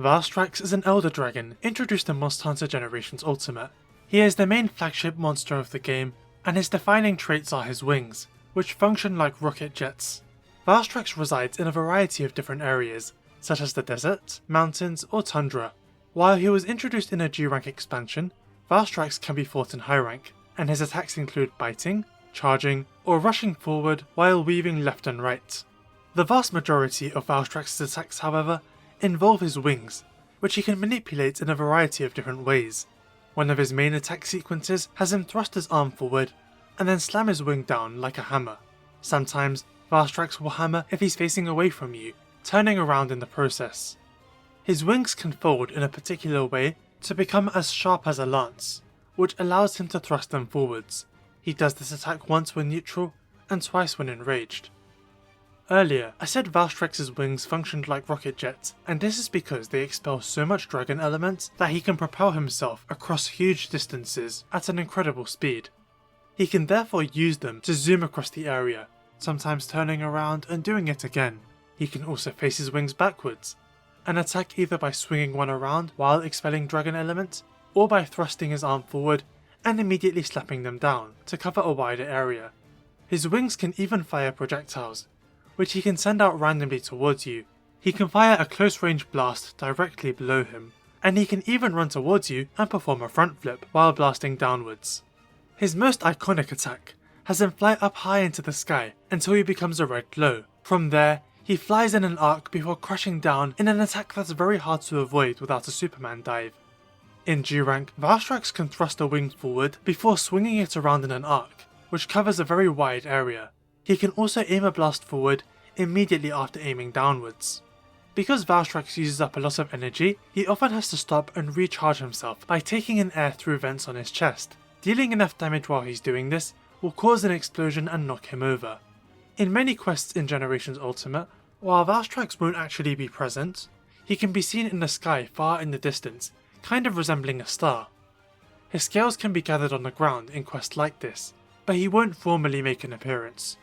Valstrax is an Elder Dragon introduced in Monster Hunter Generations Ultimate. He is the main flagship monster of the game, and his defining traits are his wings, which function like rocket jets. Valstrax resides in a variety of different areas, such as the desert, mountains, or tundra. While he was introduced in a G-rank expansion, Valstrax can be fought in high rank, and his attacks include biting, charging, or rushing forward while weaving left and right. The vast majority of Valstrax's attacks, however, involve his wings, which he can manipulate in a variety of different ways. One of his main attack sequences has him thrust his arm forward and then slam his wing down like a hammer. Sometimes, Valstrax will hammer if he's facing away from you, turning around in the process. His wings can fold in a particular way to become as sharp as a lance, which allows him to thrust them forwards. He does this attack once when neutral and twice when enraged. Earlier, I said Valstrax's wings functioned like rocket jets, and this is because they expel so much dragon elements that he can propel himself across huge distances at an incredible speed. He can therefore use them to zoom across the area, sometimes turning around and doing it again. He can also face his wings backwards, and attack either by swinging one around while expelling dragon elements, or by thrusting his arm forward and immediately slapping them down to cover a wider area. His wings can even fire projectiles, which he can send out randomly towards you. He can fire a close-range blast directly below him, and he can even run towards you and perform a front flip while blasting downwards. His most iconic attack has him fly up high into the sky until he becomes a red glow. From there, he flies in an arc before crashing down in an attack that's very hard to avoid without a Superman dive. In G-rank, Valstrax can thrust a wing forward before swinging it around in an arc, which covers a very wide area. He can also aim a blast forward immediately after aiming downwards. Because Valstrax uses up a lot of energy, he often has to stop and recharge himself by taking in air through vents on his chest. Dealing enough damage while he's doing this will cause an explosion and knock him over. In many quests in Generations Ultimate, while Valstrax won't actually be present, he can be seen in the sky far in the distance, kind of resembling a star. His scales can be gathered on the ground in quests like this, but he won't formally make an appearance.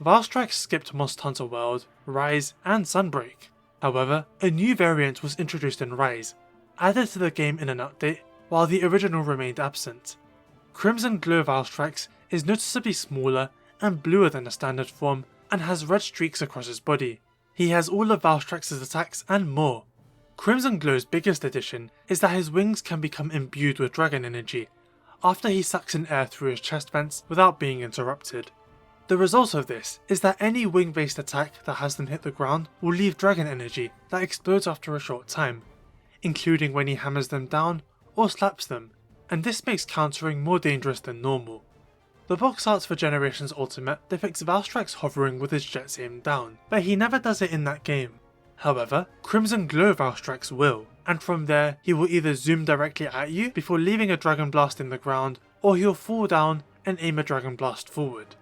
Valstrax skipped Monster Hunter World, Rise, and Sunbreak. However, a new variant was introduced in Rise, added to the game in an update, while the original remained absent. Crimson Glow Valstrax is noticeably smaller and bluer than the standard form, and has red streaks across his body. He has all of Valstrax's attacks and more. Crimson Glow's biggest addition is that his wings can become imbued with dragon energy, after he sucks in air through his chest vents without being interrupted. The result of this is that any wing-based attack that has them hit the ground will leave dragon energy that explodes after a short time, including when he hammers them down or slaps them, and this makes countering more dangerous than normal. The box art for Generations Ultimate depicts Valstrax hovering with his jets aimed down, but he never does it in that game. However, Crimson Glow Valstrax will, and from there he will either zoom directly at you before leaving a dragon blast in the ground, or he'll fall down and aim a dragon blast forward.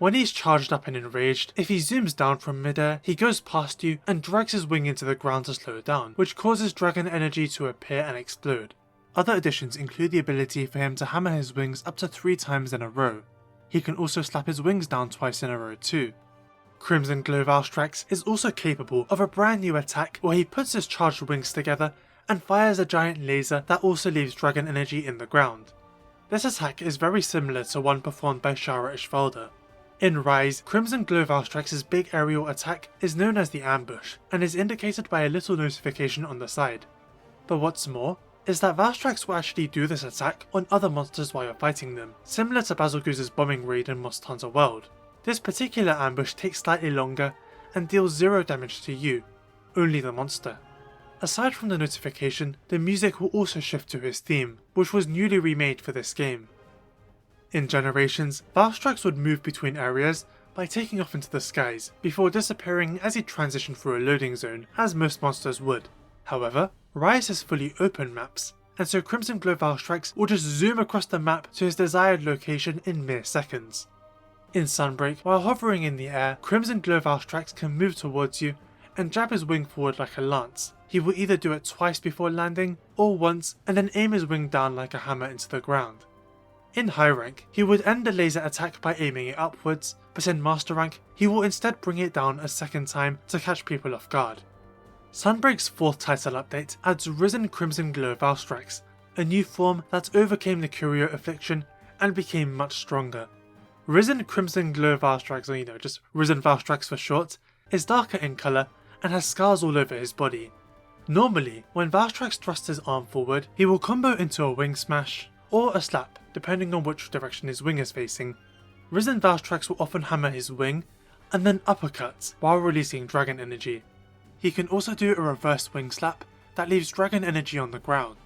When he's charged up and enraged, if he zooms down from midair, he goes past you and drags his wing into the ground to slow down, which causes dragon energy to appear and explode. Other additions include the ability for him to hammer his wings up to 3 times in a row. He can also slap his wings down twice in a row too. Crimson Glow Valstrax is also capable of a brand new attack where he puts his charged wings together and fires a giant laser that also leaves dragon energy in the ground. This attack is very similar to one performed by Shara Ishvalda. In Rise, Crimson Glow Valstrax's big aerial attack is known as the Ambush, and is indicated by a little notification on the side. But what's more, is that Valstrax will actually do this attack on other monsters while you're fighting them, similar to Basilguz's bombing raid in Monster Hunter World. This particular ambush takes slightly longer and deals 0 damage to you, only the monster. Aside from the notification, the music will also shift to his theme, which was newly remade for this game. In Generations, Valstrax would move between areas by taking off into the skies, before disappearing as he transitioned through a loading zone, as most monsters would. However, Rise has fully open maps, and so Crimson Glow Valstrax will just zoom across the map to his desired location in mere seconds. In Sunbreak, while hovering in the air, Crimson Glow Valstrax can move towards you and jab his wing forward like a lance. He will either do it twice before landing, or once and then aim his wing down like a hammer into the ground. In high rank, he would end the laser attack by aiming it upwards, but in master rank, he will instead bring it down a second time to catch people off guard. Sunbreak's 4th title update adds Risen Crimson Glow Valstrax, a new form that overcame the Curio affliction and became much stronger. Risen Crimson Glow Valstrax, or just Risen Valstrax for short, is darker in colour and has scars all over his body. Normally, when Valstrax thrusts his arm forward, he will combo into a wing smash or a slap, depending on which direction his wing is facing. Risen Valstrax will often hammer his wing and then uppercut while releasing dragon energy. He can also do a reverse wing slap that leaves dragon energy on the ground.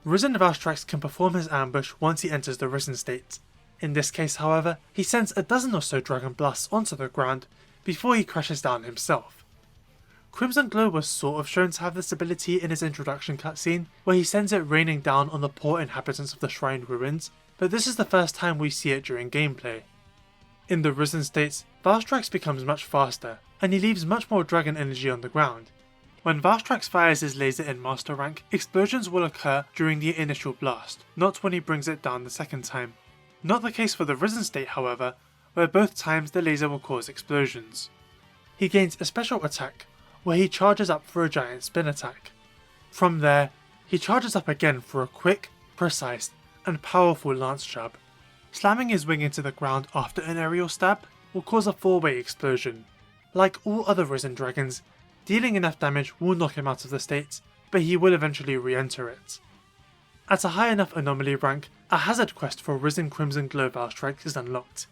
Risen Valstrax can perform his ambush once he enters the Risen state. In this case, however, he sends a dozen or so dragon blasts onto the ground before he crashes down himself. Crimson Glow was sort of shown to have this ability in his introduction cutscene, where he sends it raining down on the poor inhabitants of the Shrine Ruins, but this is the first time we see it during gameplay. In the Risen states, Valstrax becomes much faster, and he leaves much more dragon energy on the ground. When Valstrax fires his laser in Master Rank, explosions will occur during the initial blast, not when he brings it down the second time. Not the case for the Risen state, however, where both times the laser will cause explosions. He gains a special attack, where he charges up for a giant spin attack. From there, he charges up again for a quick, precise, and powerful lance jab. Slamming his wing into the ground after an aerial stab will cause a 4-way explosion. Like all other Risen dragons, dealing enough damage will knock him out of the state, but he will eventually re-enter it. At a high enough anomaly rank, a hazard quest for Risen Crimson Glow Valstrax is unlocked.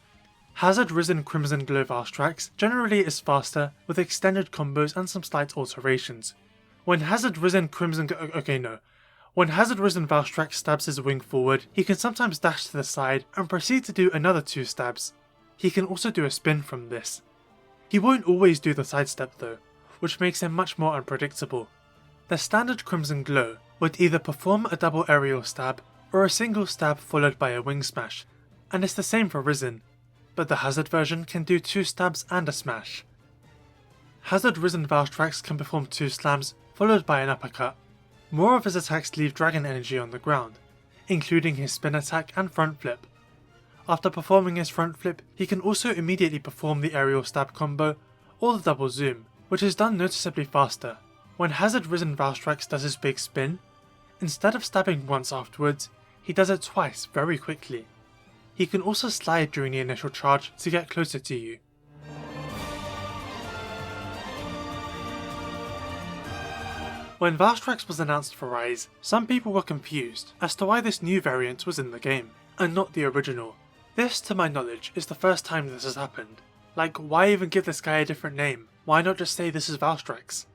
Hazard Risen Crimson Glow Valstrax generally is faster, with extended combos and some slight alterations. When Hazard Risen Valstrax stabs his wing forward, he can sometimes dash to the side and proceed to do another 2 stabs. He can also do a spin from this. He won't always do the sidestep though, which makes him much more unpredictable. The standard Crimson Glow would either perform a double aerial stab or a single stab followed by a wing smash, and it's the same for Risen, but the Hazard version can do 2 stabs and a smash. Hazard Risen Valstrax can perform 2 slams followed by an uppercut. More of his attacks leave dragon energy on the ground, including his spin attack and front flip. After performing his front flip, he can also immediately perform the aerial stab combo or the double zoom, which is done noticeably faster. When Hazard Risen Valstrax does his big spin, instead of stabbing once afterwards, he does it twice very quickly. He can also slide during the initial charge to get closer to you. When Valstrax was announced for Rise, some people were confused as to why this new variant was in the game, and not the original. This, to my knowledge, is the first time this has happened. Like, why even give this guy a different name? Why not just say this is Valstrax?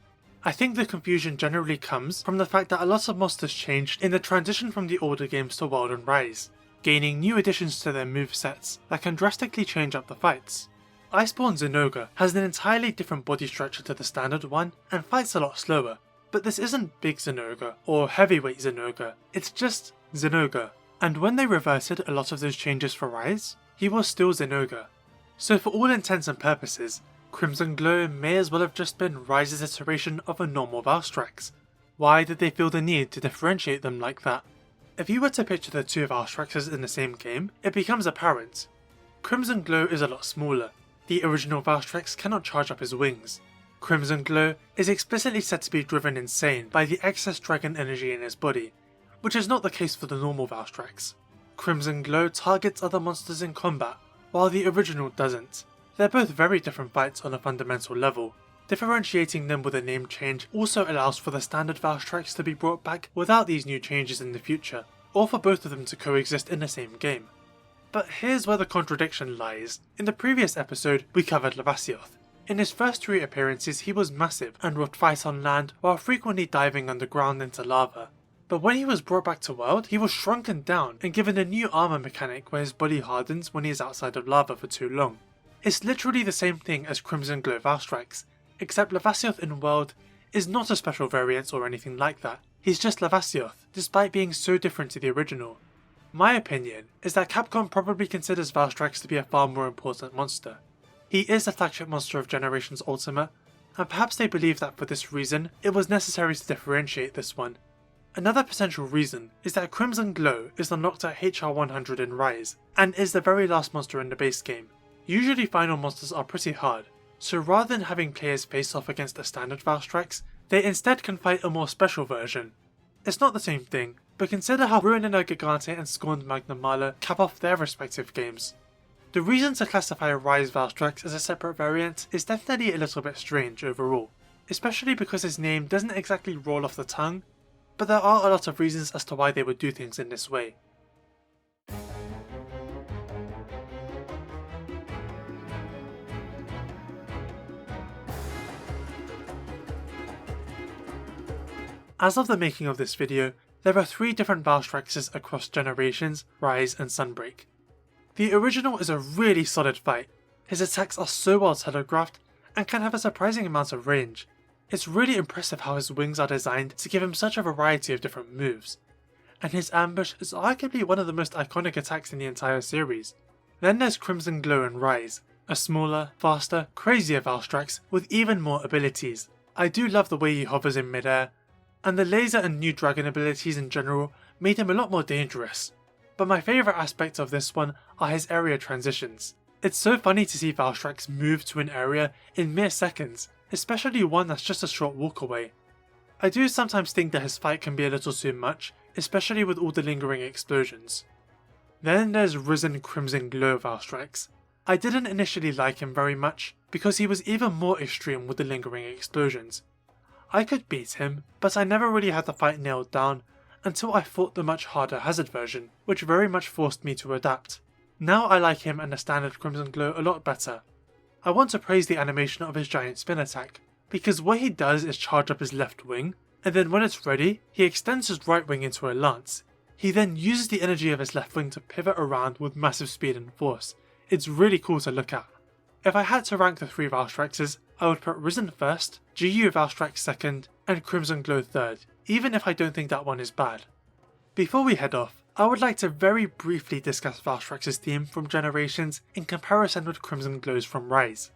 I think the confusion generally comes from the fact that a lot of monsters changed in the transition from the older games to World and Rise, gaining new additions to their movesets that can drastically change up the fights. Iceborne Zinogre has an entirely different body structure to the standard one and fights a lot slower, but this isn't Big Zinogre or Heavyweight Zinogre, it's just Zinogre. And when they reverted a lot of those changes for Rise, he was still Zinogre. So for all intents and purposes, Crimson Glow may as well have just been Rise's iteration of a normal Valstrax. Why did they feel the need to differentiate them like that? If you were to picture the 2 Valstraxes in the same game, it becomes apparent. Crimson Glow is a lot smaller. The original Valstrax cannot charge up his wings. Crimson Glow is explicitly said to be driven insane by the excess dragon energy in his body, which is not the case for the normal Valstrax. Crimson Glow targets other monsters in combat, while the original doesn't. They're both very different fights on a fundamental level. Differentiating them with a name change also allows for the standard Valstrax to be brought back without these new changes in the future, or for both of them to coexist in the same game. But here's where the contradiction lies. In the previous episode, we covered Lavasioth. In his first 3 appearances, he was massive and would fight on land while frequently diving underground into lava. But when he was brought back to World, he was shrunken down and given a new armor mechanic where his body hardens when he is outside of lava for too long. It's literally the same thing as Crimson Glow Valstrax, except Lavasioth in World is not a special variant or anything like that. He's just Lavasioth, despite being so different to the original. My opinion is that Capcom probably considers Valstrax to be a far more important monster. He is the flagship monster of Generations Ultima, and perhaps they believe that for this reason, it was necessary to differentiate this one. Another potential reason is that Crimson Glow is unlocked at HR 100 in Rise, and is the very last monster in the base game. Usually final monsters are pretty hard, so rather than having players face off against a standard Valstrax, They instead can fight a more special version. It's not the same thing, but consider how Ruinina Gigante and Scorned Magna Mala cap off their respective games. The reason to classify Rise Valstrax as a separate variant is definitely a little bit strange overall, especially because his name doesn't exactly roll off the tongue, but there are a lot of reasons as to why they would do things in this way. As of the making of this video, there are 3 different Valstraxes across generations, Rise and Sunbreak. The original is a really solid fight. His attacks are so well telegraphed and can have a surprising amount of range. It's really impressive how his wings are designed to give him such a variety of different moves. And his ambush is arguably one of the most iconic attacks in the entire series. Then there's Crimson Glow and Rise, a smaller, faster, crazier Valstrax with even more abilities. I do love the way he hovers in midair, and the laser and new dragon abilities in general made him a lot more dangerous. But my favourite aspect of this one are his area transitions. It's so funny to see Valstrax move to an area in mere seconds, especially one that's just a short walk away. I do sometimes think that his fight can be a little too much, especially with all the lingering explosions. Then there's Risen Crimson Glow Valstrax. I didn't initially like him very much, because he was even more extreme with the lingering explosions. I could beat him, but I never really had the fight nailed down until I fought the much harder Hazard version, which very much forced me to adapt. Now I like him and the standard Crimson Glow a lot better. I want to praise the animation of his giant spin attack, because what he does is charge up his left wing, and then when it's ready, he extends his right wing into a lance. He then uses the energy of his left wing to pivot around with massive speed and force. It's really cool to look at. If I had to rank the 3 Valstraxes, I would put Risen first, GU Valstrax second, and Crimson Glow third, even if I don't think that one is bad. Before we head off, I would like to very briefly discuss Valstrax's theme from Generations in comparison with Crimson Glow's from Rise.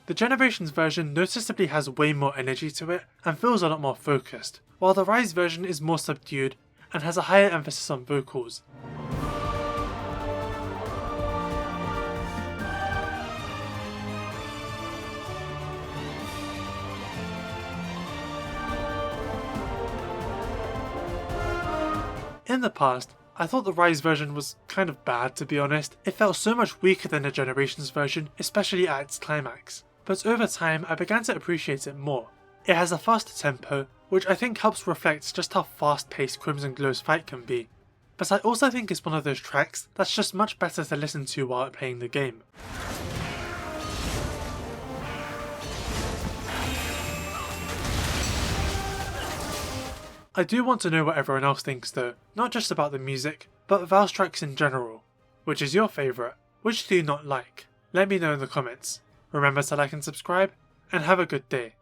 The Generations version noticeably has way more energy to it and feels a lot more focused, while the Rise version is more subdued and has a higher emphasis on vocals. In the past, I thought the Rise version was kind of bad, to be honest. It felt so much weaker than the Generations version, especially at its climax. But over time I began to appreciate it more. It has a faster tempo, which I think helps reflect just how fast paced Crimson Glow's fight can be. But I also think it's one of those tracks that's just much better to listen to while playing the game. I do want to know what everyone else thinks though, not just about the music, but Valstrax in general. Which is your favourite? Which do you not like? Let me know in the comments. Remember to like and subscribe, and have a good day.